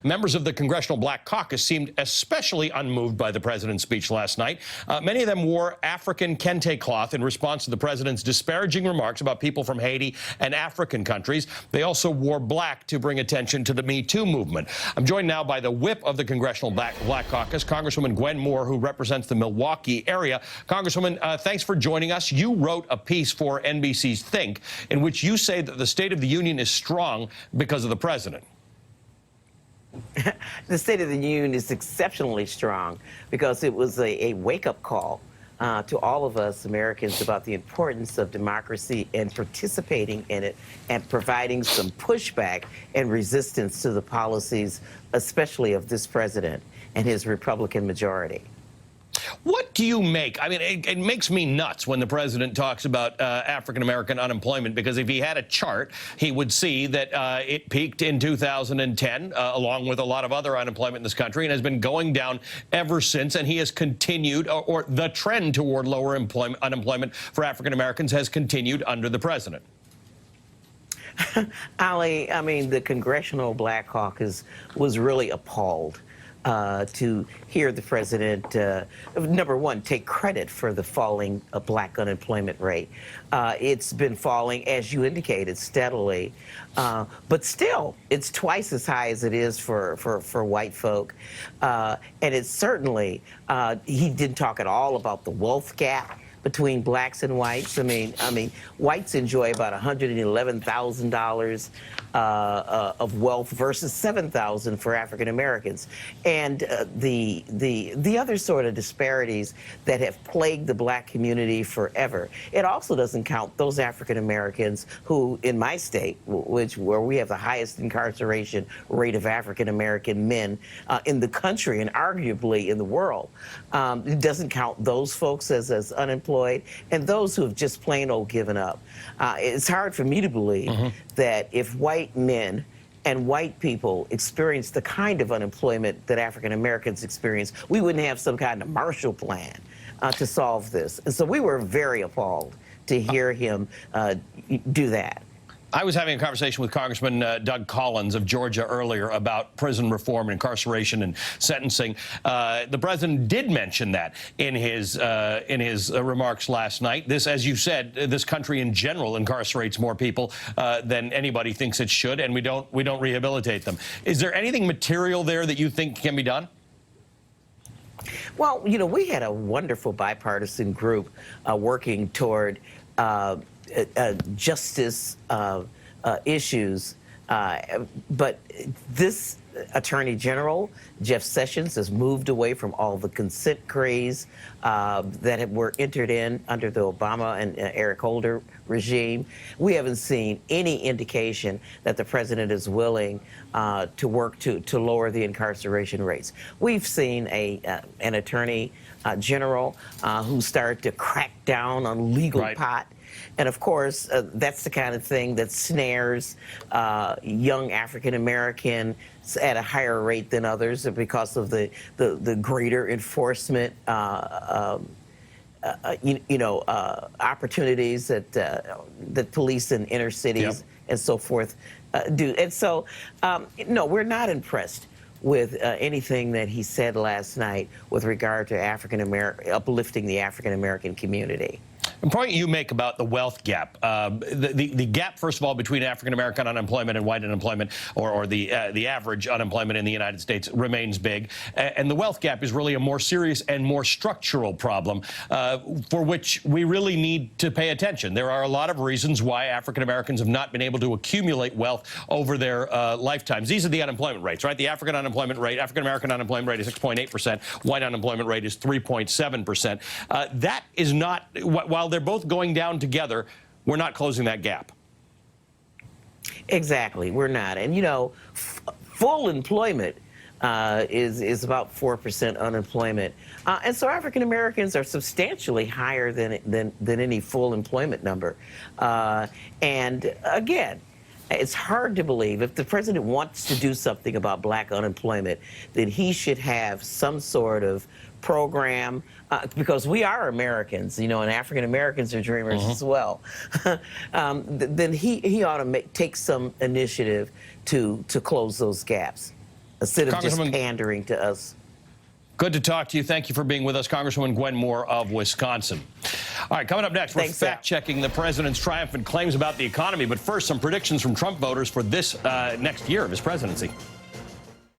Members of the Congressional Black Caucus seemed especially unmoved by the president's speech last night. Many of them wore African kente cloth in response to the president's disparaging remarks about people from Haiti and African countries. They also wore black to bring attention to the Me Too movement. I'm joined now by the whip of the Congressional Black Caucus, Congresswoman Gwen Moore, who represents the Milwaukee area. Congresswoman, thanks for joining us. You wrote a piece for NBC's THINK in which you say that the State of the Union is strong because of the president. The State of the Union is exceptionally strong because it was a wake-up call to all of us Americans about the importance of democracy and participating in it and providing some pushback and resistance to the policies, especially of this president and his Republican majority. What do you make? I mean, it makes me nuts when the president talks about African-American unemployment, because if he had a chart, he would see that it peaked in 2010, along with a lot of other unemployment in this country, and has been going down ever since. And he has continued, or the trend toward lower unemployment for African-Americans has continued under the president. Ali, I mean, the Congressional Black Caucus was really appalled to hear the president, number one, take credit for the falling black unemployment rate. It's been falling, as you indicated, steadily, but still, it's twice as high as it is for white folk. And it's certainly, he didn't talk at all about the wealth gap between blacks and whites. I mean, whites enjoy about $111,000 of wealth versus $7,000 for African Americans, and the other sort of disparities that have plagued the black community forever. It also doesn't count those African Americans who, in my state, where we have the highest incarceration rate of African American men in the country and arguably in the world. It doesn't count those folks as unemployed. And those who have just plain old given up. It's hard for me to believe that if white men and white people experience the kind of unemployment that African Americans experience, we wouldn't have some kind of Marshall Plan to solve this. And so we were very appalled to hear him do that. I was having a conversation with Congressman Doug Collins of Georgia earlier about prison reform and incarceration and sentencing. The president did mention that in his remarks last night. This, as you said, this country in general incarcerates more people than anybody thinks it should, and we don't rehabilitate them. Is there anything material there that you think can be done? Well, you know, we had a wonderful bipartisan group working toward justice issues, but this Attorney General, Jeff Sessions, has moved away from all the consent craze that were entered in under the Obama and Eric Holder regime. We haven't seen any indication that the president is willing to work to lower the incarceration rates. We've seen an Attorney General who started to crack down on legal pot. And of course, that's the kind of thing that snares young African Americans at a higher rate than others because of the greater enforcement, opportunities that police in inner cities and so forth do. And so, no, we're not impressed with anything that he said last night with regard to uplifting the African American community. The point you make about the wealth gap, the gap, first of all, between African-American unemployment and white unemployment, or the average unemployment in the United States remains big. And the wealth gap is really a more serious and more structural problem for which we really need to pay attention. There are a lot of reasons why African-Americans have not been able to accumulate wealth over their lifetimes. These are the unemployment rates, right? The African-American unemployment rate is 6.8%. White unemployment rate is 3.7%. That is not, while they're both going down together, we're not closing that gap. Exactly, we're not. And, you know, full employment is about 4% unemployment. And so African Americans are substantially higher than any full employment number. And again, it's hard to believe if the president wants to do something about black unemployment, that he should have some sort of program, because we are Americans, you know, and African Americans are dreamers as well. Then he ought to take some initiative to close those gaps. instead of just Congresswoman- pandering to us. Good to talk to you. Thank you for being with us, Congresswoman Gwen Moore of Wisconsin. All right, coming up next, we're Thanks, Sal. fact-checking the president's triumphant claims about the economy. But first, some predictions from Trump voters for this next year of his presidency.